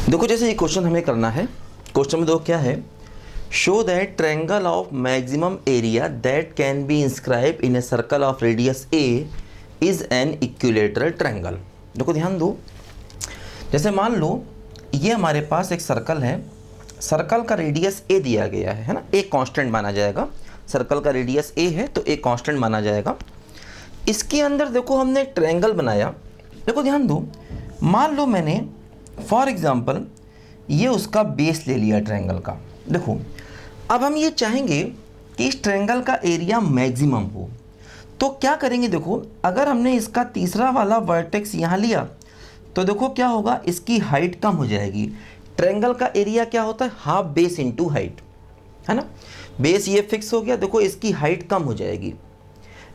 देखो जैसे ये क्वेश्चन हमें करना है, क्वेश्चन में देखो क्या है, show that triangle of maximum area that can be inscribe in a circle of radius A is an equilateral triangle. देखो ध्यान दो, जैसे मान लो ये हमारे पास एक सर्कल है, सर्कल का रेडियस ए दिया गया है ना, एक कांस्टेंट माना जाएगा। सर्कल का रेडियस ए है तो एक कांस्टेंट माना जाएगा। इसके अंदर देखो हमने ट्रायंगल बनाया। देखो ध्यान दो, मान लो मैंने फॉर एग्जांपल ये उसका बेस ले लिया ट्रायंगल का। देखो अब हम ये चाहेंगे कि इस ट्रायंगल का एरिया मैक्सिमम हो, तो क्या करेंगे, देखो अगर हमने इसका तीसरा वाला वर्टेक्स यहाँ लिया तो देखो क्या होगा, इसकी हाइट कम हो जाएगी। ट्रायंगल का एरिया क्या होता है, हाफ बेस इनटू हाइट, है ना। बेस ये फिक्स हो गया, देखो इसकी हाइट कम हो जाएगी।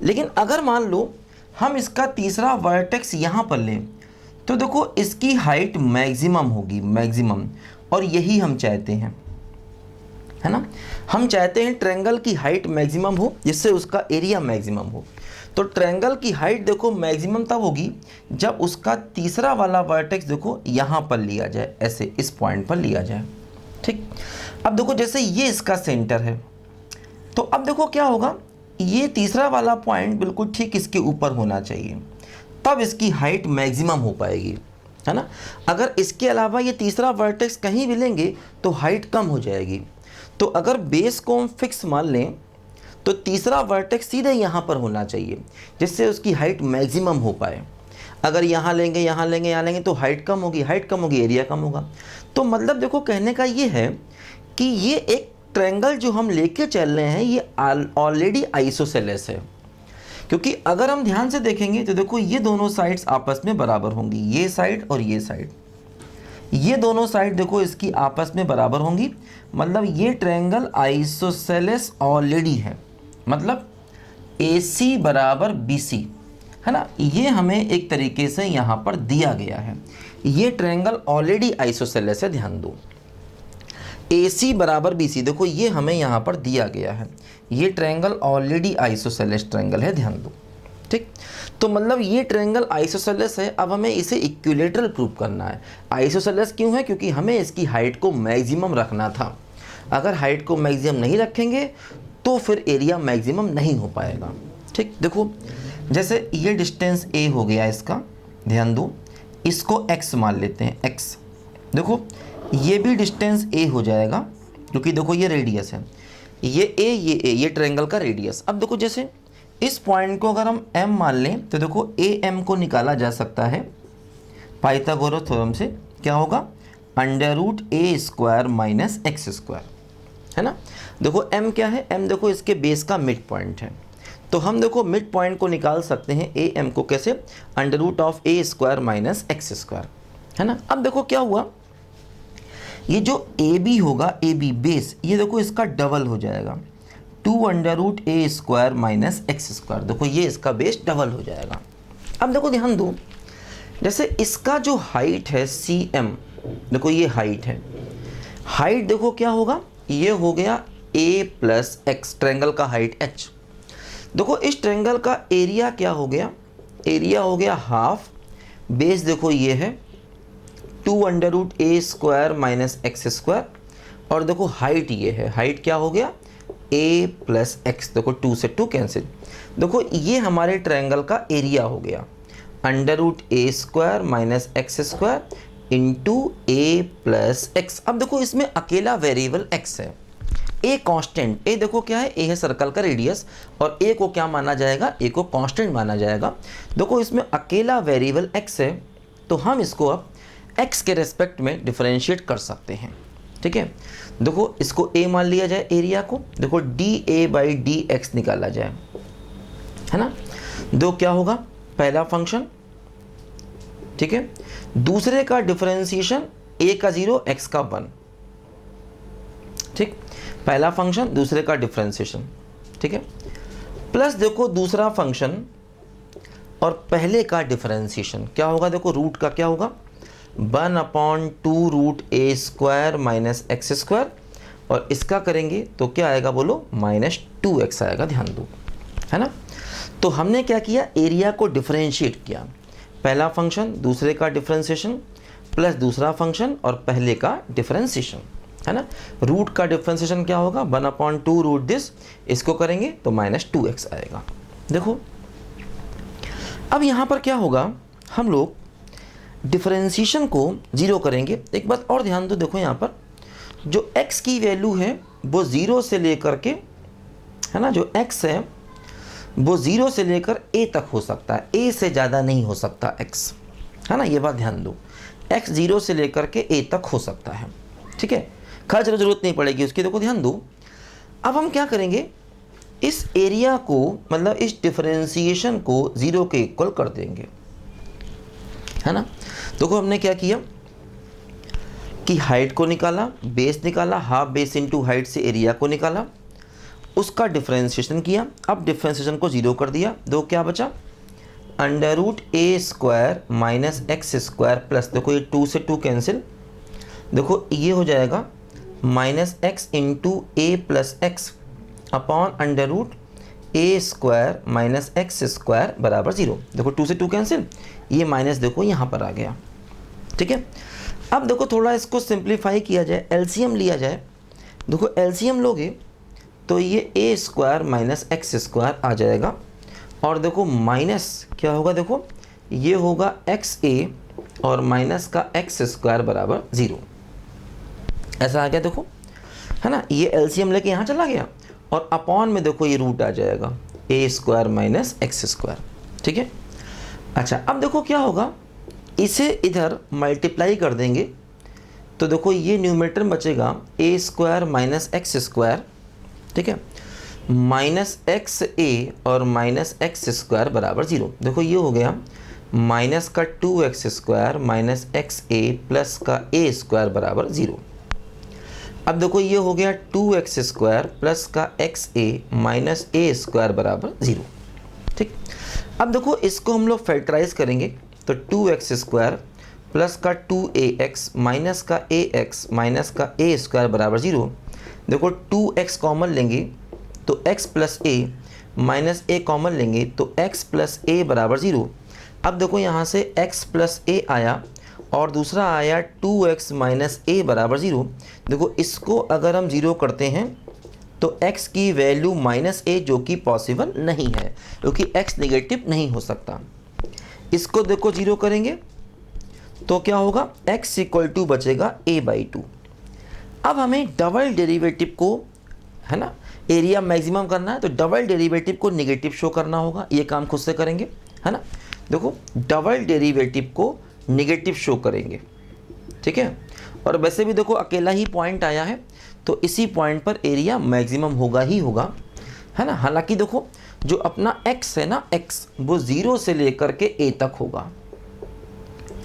लेकिन अगर मान लो हम इसका तीसरा वर्टेक्स यहाँ पर लें तो देखो इसकी हाइट मैक्सिमम होगी, मैक्सिमम, और यही हम चाहते हैं, है ना। हम चाहते हैं ट्रायंगल की हाइट मैक्सिमम हो जिससे उसका एरिया मैक्सिमम हो। तो ट्रायंगल की हाइट देखो मैक्सिमम तब होगी जब उसका तीसरा वाला वर्टेक्स देखो यहाँ पर लिया जाए, ऐसे इस पॉइंट पर लिया जाए, ठीक। अब देखो जैसे ये इसका सेंटर है, तो अब देखो क्या होगा, ये तीसरा वाला पॉइंट बिल्कुल ठीक इसके ऊपर होना चाहिए, तब इसकी हाइट मैक्सिमम हो पाएगी, है ना। अगर इसके अलावा ये तीसरा वर्टेक्स कहीं भी लेंगे तो हाइट कम हो जाएगी। तो अगर बेस को हम फिक्स मान लें तो तीसरा वर्टेक्स सीधे यहाँ पर होना चाहिए जिससे उसकी हाइट मैक्सिमम हो पाए। अगर यहाँ लेंगे, यहाँ लेंगे, यहाँ लेंगे तो हाइट कम होगी, हाइट कम होगी, एरिया कम होगा। तो मतलब देखो कहने का ये है कि ये एक ट्रायंगल जो हम लेके चल रहे हैं ये ऑलरेडी आइसोसेलेस है, क्योंकि अगर हम ध्यान से देखेंगे तो देखो ये दोनों साइड्स आपस में बराबर होंगी, ये साइड और ये साइड, ये दोनों साइड देखो इसकी आपस में बराबर होंगी। मतलब ये ट्रायंगल आइसोसेलेस ऑलरेडी है, मतलब AC बराबर BC, है ना। ये हमें एक तरीके से यहाँ पर दिया गया है, ये ट्रायंगल ऑलरेडी आइसोसेलेस है। ध्यान दो, AC बराबर BC, देखो ये हमें यहाँ पर दिया गया है, ये ट्रायंगल ऑलरेडी आइसोसेलेस ट्रायंगल है, ध्यान दो, ठीक। तो मतलब ये ट्रायंगल आइसोसेलेस है, अब हमें इसे इक्विलेटरल प्रूव करना है। आइसोसेलेस क्यों है, क्योंकि हमें इसकी हाइट को मैक्सिमम रखना था। अगर हाइट को मैक्सिमम नहीं रखेंगे तो फिर एरिया मैक्सिमम नहीं हो पाएगा, ठीक। देखो जैसे ये डिस्टेंस A हो गया इसका, ध्यान दो, इसको x मान लेते हैं, x। देखो ये भी डिस्टेंस A हो जाएगा क्योंकि देखो ये रेडियस है, ये A, ये A, ये ट्रायंगल का रेडियस। अब देखो जैसे इस पॉइंट को अगर हम m मान लें तो देखो AM को निकाला जा सकता है पाइथागोरस थ्योरम से, क्या होगा, √A² माइनस x², है ना। देखो m क्या है, m देखो इसके बेस का मिड पॉइंट है, तो हम देखो मिड पॉइंट को निकाल सकते हैं AM को कैसे, √A² माइनस x², है ना। अब देखो क्या हुआ, ये जो AB होगा, AB बेस, ये देखो इसका डबल हो जाएगा, 2√A² माइनस x², देखो ये इसका बेस डबल हो जाएगा। अब देखो ध्यान दो, जैसे इसका जो हाइट है CM, देखो ये हाइट है, हाइट देखो क्या होगा, ये हो गया A प्लस x, ट्रायंगल का हाइट h। देखो इस ट्रायंगल का एरिया क्या हो गया, एरिया हो गया हाफ, बेस देखो ये है 2√A² माइनस x², और देखो हाइट ये है, हाइट क्या हो गया, A प्लस x, देखो 2 से 2 कैंसिल। देखो ये हमारे ट्रायंगल का एरिया हो गया, √A² minus x² into A plus x। अब देखो इसमें अकेला वेरिएबल x है, A कांस्टेंट, A देखो क्या है, A है सर्कल का रेडियस, और A को क्या माना जाएगा, A को कांस्टेंट माना जाएगा। देखो इसमें अकेला वेरिएबल x है, तो हम इसको अब x के रेस्पेक्ट में डिफरेंशिएट कर सकते हैं, ठीक है। देखो इसको A मान लिया जाए एरिया को, देखो dA/dx निकाला जाए, है ना। दो क्या होगा, पहला फंक्शन, ठीक है, दूसरे का डिफरेंशिएशन, A का 0 x का 1, ठीक। पहला फंक्शन, दूसरे का डिफरेंशिएशन, ठीक है, प्लस देखो दूसरा फंक्शन और पहले का डिफरेंशिएशन क्या होगा, देखो रूट का क्या होगा, 1/2√A² माइनस x², और इसका करेंगे तो क्या आएगा बोलो, -2x आएगा, ध्यान दो, है ना। तो हमने क्या किया, एरिया को डिफरेंशिएट किया, पहला फंक्शन दूसरे का डिफरेंशिएशन प्लस दूसरा फंक्शन और पहले का डिफरेंशिएशन, है ना। रूट का डिफरेंशिएशन क्या होगा, 1/2 रूट दिस, इसको करेंगे तो -2x आएगा। देखो अब यहाँ पर क्या होगा, हम लोग डिफरेंशिएशन को 0 करेंगे। एक बात और ध्यान दो, देखो यहाँ पर जो x की वैल्यू है वो 0 से लेकर के, है ना, जो x है वो 0 से लेकर a तक हो सकता है, a से ज़्यादा नहीं हो सकता x, है ना, ये बात ध्यान दो। x 0 से लेकर के a तक हो सकता है, ठीक है। खैर चलो जरूरत नहीं पड़ेगी उसकी, देखो ध्यान दो। अब हम क्या करेंगे, इस एरिया को मतलब इस डिफरेंशिएशन को 0 के इक्वल कर देंगे, है ना। देखो हमने क्या किया कि हाइट को निकाला, बेस निकाला, हाफ बेस इंटू हाइट से एरिया को निकाला, उसका डिफरेंशिएशन किया। अब डिफरेंशिएशन को 0 कर दिया, दो क्या बचा, √a² माइनस x² प्लस, देखो ये 2 से 2 कैंसिल, देखो ये हो जाएगा -x into a plus x upon √a² minus x² बराबर 0। देखो 2 से 2 कैंसिल, ये माइनस देखो यहाँ पर आ गया, ठीक है। अब देखो थोड़ा इसको सिंप्लीफाई किया जाए, एलसीएम लिया जाए। देखो एलसीएम लोगे तो ये a² माइनस x² आ जाएगा, और देखो माइनस क्या होगा, देखो ये होगा xa और माइनस का x² बराबर 0, ऐसा आ गया, देखो है ना। ये एलसीएम लेके यहाँ चला गया और अपॉन में देखो ये रूट आ जाएगा a² माइनस x², ठीक है। अच्छा अब देखो क्या होगा, इसे इधर मल्टीप्लाई कर देंगे तो देखो ये न्यूमरेटर में बचेगा a² माइनस x², ठीक है, माइनस xa और माइनस x² बराबर 0। देखो ये हो गया माइनस का 2x² माइनस xa प्लस का a² बराबर 0। अब देखो ये हो गया 2x² प्लस का xa माइनस a² बराबर 0, ठीक। अब देखो इसको हम लोग फैक्टराइज करेंगे तो 2x² प्लस का 2ax माइनस का ax माइनस का a² बराबर 0। देखो 2x कॉमन लेंगे तो x plus a minus a common लेंगे तो x प्लस a बराबर 0। अब देखो यहाँ से x प्लस a आया और दूसरा आया 2x माइनस a बराबर 0। देखो इसको अगर हम 0 करते हैं तो x की वैल्यू -a जो कि पॉसिबल नहीं है क्योंकि x नेगेटिव नहीं हो सकता। इसको देखो 0 करेंगे तो क्या होगा, x इक्वल टू बचेगा a/2। अब हमें डबल डेरिवेटिव को, है ना, एरिया मैक्सिमम करना है तो डबल डेरिवेटिव को नेगेटिव शो करना होगा। ये काम खुद से करेंगे, है ना। देखो डबल डेरिवेटिव को नेगेटिव शो करेंगे, ठीक है। और वैसे भी देखो अकेला ही पॉइंट आया है तो इसी पॉइंट पर एरिया मैक्सिमम होगा ही होगा, है ना। हालांकि देखो जो अपना x है ना, x वो 0 से लेकर के a तक होगा,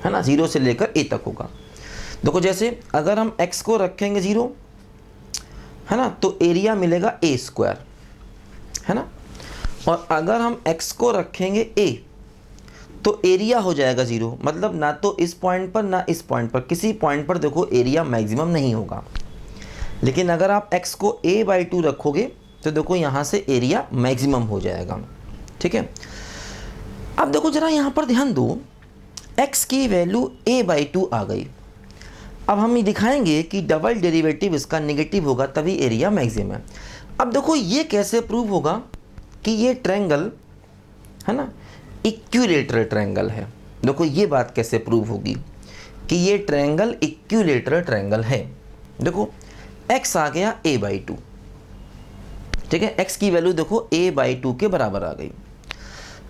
है ना, 0 से लेकर a तक होगा। देखो जैसे अगर हम x को रखेंगे 0, है ना, तो एरिया मिलेगा a², है ना। और अगर हम x को रखेंगे a तो एरिया हो जाएगा 0, मतलब ना तो इस पॉइंट पर ना इस पॉइंट पर, किसी पॉइंट पर देखो एरिया मैक्सिमम नहीं होगा। लेकिन अगर आप x को a/2 रखोगे तो देखो यहाँ से एरिया मैक्सिमम हो जाएगा, ठीक है। अब देखो जरा यहाँ पर ध्यान दो, x की वैल्यू a/2 आ गई। अब हम ये दिखाएंगे कि डबल डेरिवेटिव इसका नेगेटिव होगा तभी एरिया मैक्सिमम है। अब देखो ये कैसे प्रूव होगा कि ये ट्रायंगल, है ना, इक्विलैटरल ट्रायंगल है। देखो ये बात कैसे प्रूव होगी कि ये ट्रायंगल इक्विलैटरल ट्रायंगल है। देखो x आ गया a/2, ठीक है, x की वैल्यू देखो a/2 के बराबर आ गई।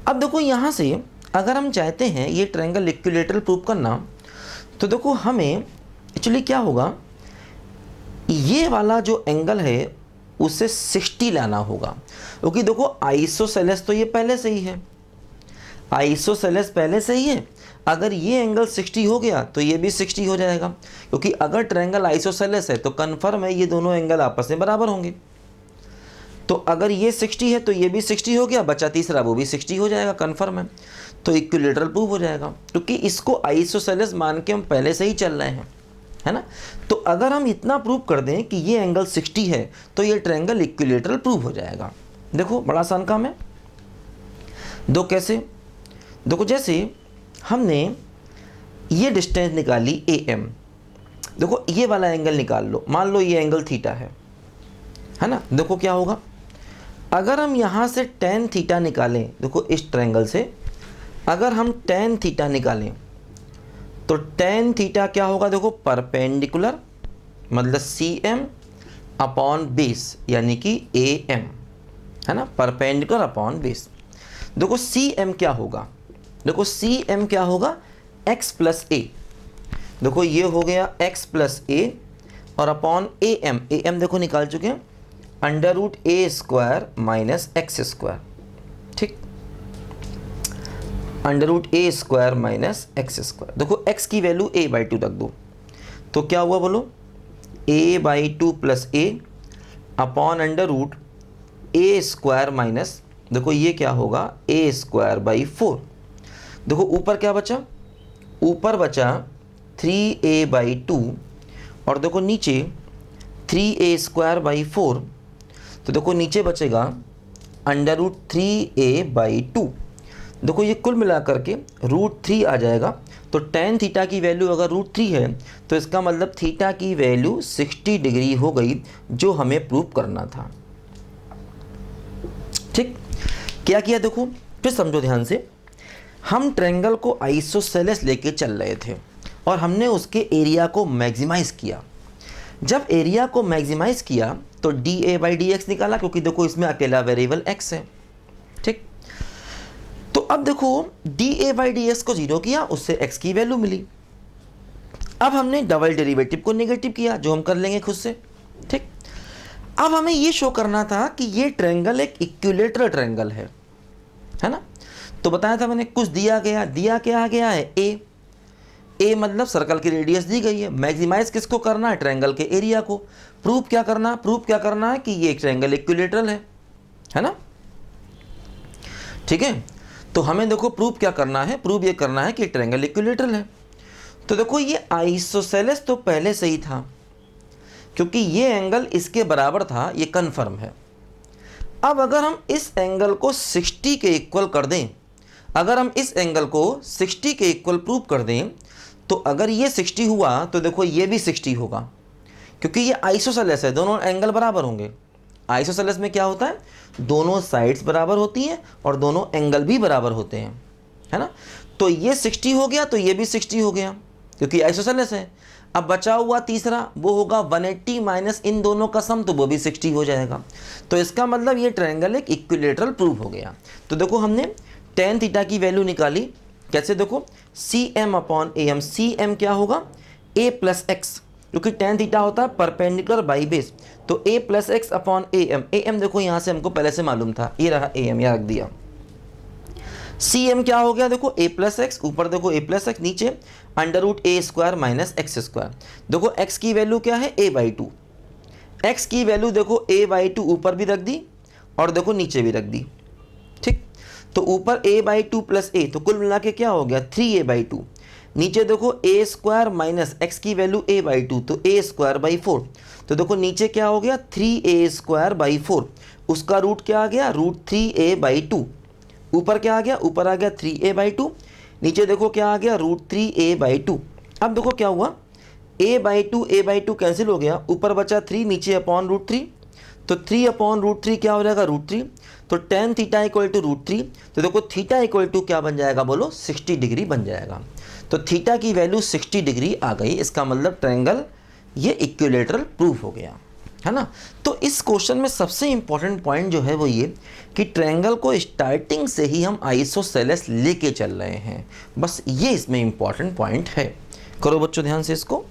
अब देखो यहाँ से अगर हम चाहते हैं ये ट्रायंगल इक्विलैटरल प्रूव करना तो देखो हमें एक्चुअली क्या होगा, ये वाला जो एंगल है उसे 60 लाना होगा, क्योंकि देखो आइसोसेलेस तो ये पहले से ही है, आइसोसेलेस पहले से ही है। अगर ये एंगल 60 हो गया तो ये भी 60 हो जाएगा, क्योंकि अगर ट्रायंगल आइसोसेलेस है तो कन्फर्म है ये दोनों एंगल आपस में बराबर होंगे। तो अगर ये 60 है तो ये भी 60 हो गया, बचा तीसरा वो भी 60 हो जाएगा, कन्फर्म है, तो इक्विलैटरल प्रूव हो जाएगा, क्योंकि इसको आइसोसेलेस मान के हम पहले से ही चल रहे हैं, है ना। तो अगर हम इतना प्रूव कर दें कि ये एंगल 60 है तो ये ट्रायंगल इक्विलैटरल प्रूव हो जाएगा। देखो बड़ा आसान काम है। दो कैसे, देखो जैसे हमने ये डिस्टेंस निकाली AM। देखो ये वाला एंगल निकाल लो, मान लो ये एंगल थीटा है ना। देखो क्या होगा, अगर हम यहाँ से tan थीटा निकालें, देखो इस ट्रायंगल से अगर हम tan थीटा निकालें तो tan थीटा क्या होगा, देखो परपेंडिकुलर मतलब CM अपॉन बेस यानी कि AM है ना, परपेंडिकुलर अपॉन बेस। देखो CM क्या होगा, देखो CM क्या होगा x प्लस ए। देखो ये हो गया x प्लस ए और अपॉन AM देखो निकाल चुके हैं, अंडर रूट ए स्क्वायर माइनस एक्स स्क्वायर, ठीक, अंडर रूट ए स्क्वायर माइनस एक्स स्क्वायर। देखो x की वैल्यू a/2 रख दो तो क्या हुआ बोलो, a/2 प्लस ए अपॉन अंडर रूट ए स्क्वायर माइनस, देखो ये क्या होगा a स्क्वायर बाई 4। देखो ऊपर क्या बचा, ऊपर बचा 3a/2 और देखो नीचे 3a स्क्वायर बाई 4, तो देखो नीचे बचेगा अंडर रूट 3a/2। देखो ये कुल मिलाकर के रूट 3 आ जाएगा। तो tan थीटा की वैल्यू अगर रूट 3 है तो इसका मतलब थीटा की वैल्यू 60 डिग्री हो गई, जो हमें प्रूव करना था। ठीक, क्या किया देखो फिर समझो ध्यान से, हम ट्रायंगल को आइसोसेलेस लेके चल रहे थे और हमने उसके एरिया को मैक्सिमाइज किया। जब एरिया को मैक्सिमाइज किया तो dA/dx निकाला, क्योंकि देखो इसमें अकेला वेरिएबल x है। ठीक, तो अब देखो dA/dx को जीरो किया, उससे x की वैल्यू मिली। अब हमने डबल डेरिवेटिव को नेगेटिव किया, जो हम कर लेंगे खुद से। ठीक, अब हमें ये शो करना था कि ये ट्रायंगल एक इक्विलेटरल ट्रायंगल है ना। तो बताया था मैंने, कुछ दिया क्या गया है ए मतलब सर्कल की रेडियस दी गई है। मैक्सिमाइज किसको करना है, ट्रायंगल के एरिया को। प्रूफ क्या करना है कि ये ट्रायंगल इक्विलेटरल है ना। ठीक है, तो हमें देखो प्रूफ क्या करना है, प्रूफ ये करना है कि ट्रायंगल इक्विलेटरल है। तो देखो ये आइसोसेलेस तो पहले से ही था, क्योंकि ये एंगल इसके बराबर था, ये कन्फर्म है। अब अगर हम इस एंगल को 60 के इक्वल कर दें, अगर हम इस एंगल को 60 के इक्वल प्रूव कर दें, तो अगर ये 60 हुआ तो देखो ये भी 60 होगा, क्योंकि ये आइसोसेलेस है, दोनों एंगल बराबर होंगे। आइसोसेलेस में क्या होता है, दोनों साइड्स बराबर होती हैं और दोनों एंगल भी बराबर होते हैं, है ना। तो ये 60 हो गया तो ये भी 60 हो गया, क्योंकि आइसोसेलेस है। अब बचा हुआ तीसरा, वो होगा 180 माइनस इन दोनों का सम, तो वो भी 60 हो जाएगा। तो इसका मतलब ये ट्रायंगल एक इक्विलेटरल प्रूव हो गया। तो देखो हमने tan थीटा की वैल्यू निकाली, कैसे, देखो CM अपॉन AM। CM क्या होगा, a प्लस एक्स, क्योंकि tan थीटा होता है परपेंडिकुलर बाई बेस, तो a plus x upon AM। AM देखो यहाँ से हमको पहले से मालूम था, ये रहा AM, यहाँ रख दिया। CM क्या हो गया, देखो a प्लस एक्स, ऊपर देखो a प्लस एक्स, नीचे अंडर रूट ए स्क्वायर माइनस एक्स स्क्वायर। देखो x की वैल्यू क्या है, a/2। x की वैल्यू देखो a/2 ऊपर भी रख दी और देखो नीचे भी रख दी। ठीक, तो ऊपर a/2 प्लस a, तो कुल मिला के क्या हो गया 3a/2। नीचे देखो a स्क्वायर माइनस x की वैल्यू a/2, तो a स्क्वायर बाई 4। तो देखो नीचे क्या हो गया 3a स्क्वायर बाई 4, उसका रूट क्या आ गया, रूट 3a/2। ऊपर क्या आ गया, ऊपर आ गया 3a/2, नीचे देखो क्या आ गया, रूट 3a/2। अब देखो क्या हुआ, a/2 कैंसिल हो गया, ऊपर बचा 3, नीचे अपॉन रूट 3, तो 3 अपॉन रूट 3 क्या हो जाएगा, रूट 3। तो tan theta equal to root 3, तो देखो थीटा इक्वल टू क्या बन जाएगा, बोलो 60 डिग्री बन जाएगा। तो थीटा की वैल्यू 60 डिग्री आ गई, इसका मतलब ट्रायंगल ये इक्विलेटरल प्रूफ हो गया, है ना। तो इस क्वेश्चन में सबसे इंपॉर्टेंट पॉइंट जो है वो ये कि ट्रायंगल को स्टार्टिंग से ही हम आइसोसेलेस लेके चल रहे हैं, बस ये इसमें इंपॉर्टेंट पॉइंट है। करो बच्चों ध्यान से इसको।